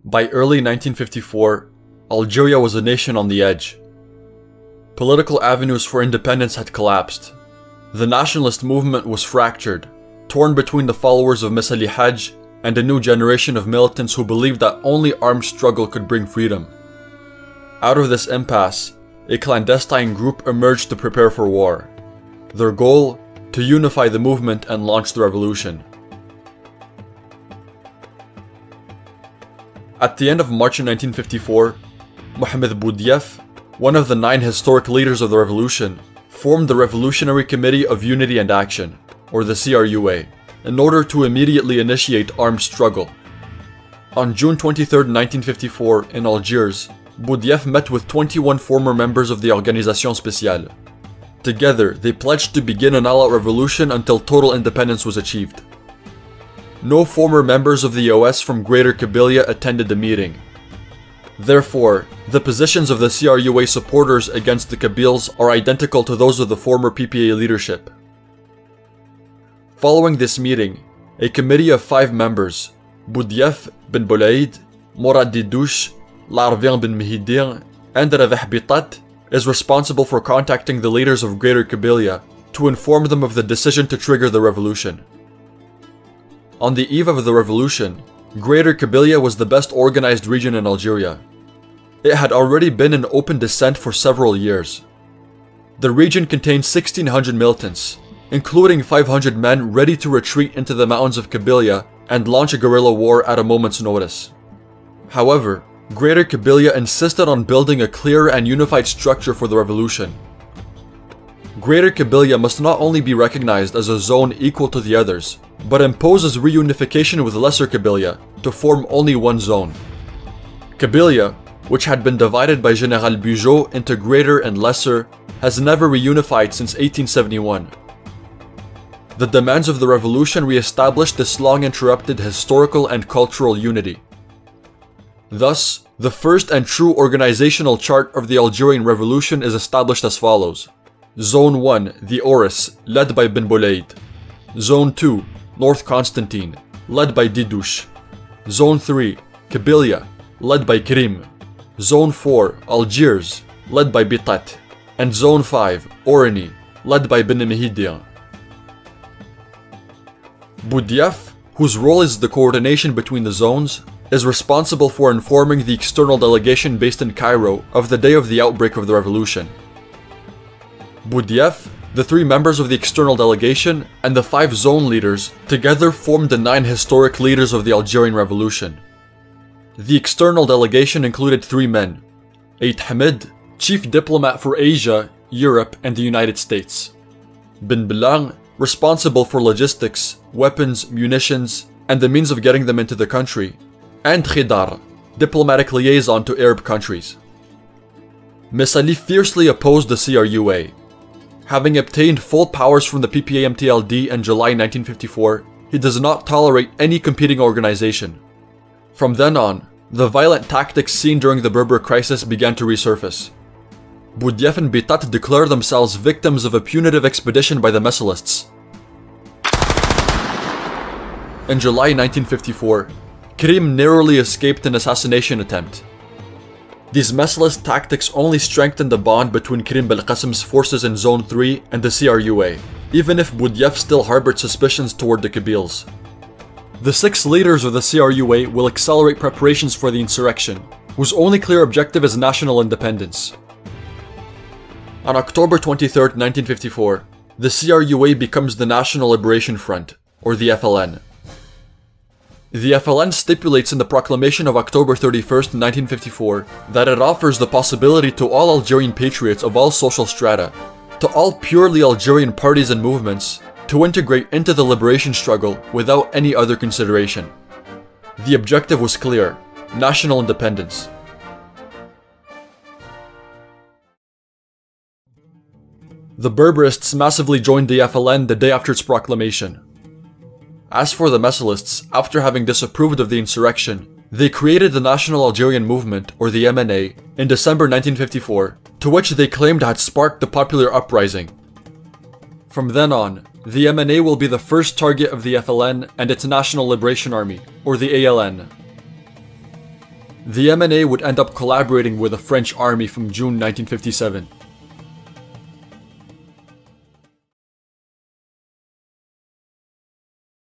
By early 1954, Algeria was a nation on the edge. Political avenues for independence had collapsed. The nationalist movement was fractured, torn between the followers of Messali Hajj and a new generation of militants who believed that only armed struggle could bring freedom. Out of this impasse, a clandestine group emerged to prepare for war. Their goal? To unify the movement and launch the revolution. At the end of March 1954, Mohamed Boudiaf, one of the 9 historic leaders of the revolution, formed the Revolutionary Committee of Unity and Action, or the CRUA, in order to immediately initiate armed struggle. On June 23, 1954, in Algiers, Boudiaf met with 21 former members of the Organisation Spéciale. Together, they pledged to begin an all-out revolution until total independence was achieved. No former members of the OS from Greater Kabyle attended the meeting. Therefore, the positions of the CRUA supporters against the Kabyles are identical to those of the former PPA leadership. Following this meeting, a committee of 5 members, Boudiaf bin Boulaid, Morad Didouche, Larvin bin Mihidir, and Raveh Bitat, is responsible for contacting the leaders of Greater Kabyle to inform them of the decision to trigger the revolution. On the eve of the revolution, Greater Kabyle was the best organized region in Algeria. It had already been in open dissent for several years. The region contained 1,600 militants, including 500 men ready to retreat into the mountains of Kabyle and launch a guerrilla war at a moment's notice. However, Greater Kabyle insisted on building a clear and unified structure for the revolution. Greater Kabyle must not only be recognized as a zone equal to the others, but imposes reunification with Lesser Kabyle to form only one zone. Kabyle, which had been divided by General Bugeaud into Greater and Lesser, has never reunified since 1871. The demands of the revolution re-established this long-interrupted historical and cultural unity. Thus, the first and true organizational chart of the Algerian Revolution is established as follows. Zone 1, the Oris, led by Ben Boulaid. Zone 2, North Constantine, led by Didouche. Zone 3, Kabyle, led by Krim. Zone 4, Algiers, led by Bitat. And Zone 5, Orani, led by Ben Mihidir. Boudiaf, whose role is the coordination between the zones, is responsible for informing the external delegation based in Cairo of the day of the outbreak of the revolution. Boudiaf, the 3 members of the external delegation, and the 5 zone leaders together formed the 9 historic leaders of the Algerian Revolution. The external delegation included 3 men: Eid Hamid, chief diplomat for Asia, Europe, and the United States; Ben Belang, responsible for logistics, weapons, munitions, and the means of getting them into the country; and Khidar, diplomatic liaison to Arab countries. Messali fiercely opposed the CRUA. Having obtained full powers from the PPA-MTLD in July 1954, he does not tolerate any competing organization. From then on, the violent tactics seen during the Berber crisis began to resurface. Boudiaf and Bitat declare themselves victims of a punitive expedition by the Messalists. In July 1954, Krim narrowly escaped an assassination attempt. These Messalist tactics only strengthened the bond between Krim Belqasim's forces in Zone 3 and the CRUA, even if Boudiaf still harbored suspicions toward the Kabyles. The 6 leaders of the CRUA will accelerate preparations for the insurrection, whose only clear objective is national independence. On October 23, 1954, the CRUA becomes the National Liberation Front, or the FLN. The FLN stipulates in the proclamation of October 31, 1954, that it offers the possibility to all Algerian patriots of all social strata, to all purely Algerian parties and movements, to integrate into the liberation struggle without any other consideration. The objective was clear: national independence. The Berberists massively joined the FLN the day after its proclamation. As for the Messalists, after having disapproved of the insurrection, they created the National Algerian Movement, or the MNA, in December 1954, to which they claimed had sparked the popular uprising. From then on, the MNA will be the first target of the FLN and its National Liberation Army, or the ALN. The MNA would end up collaborating with the French army from June 1957.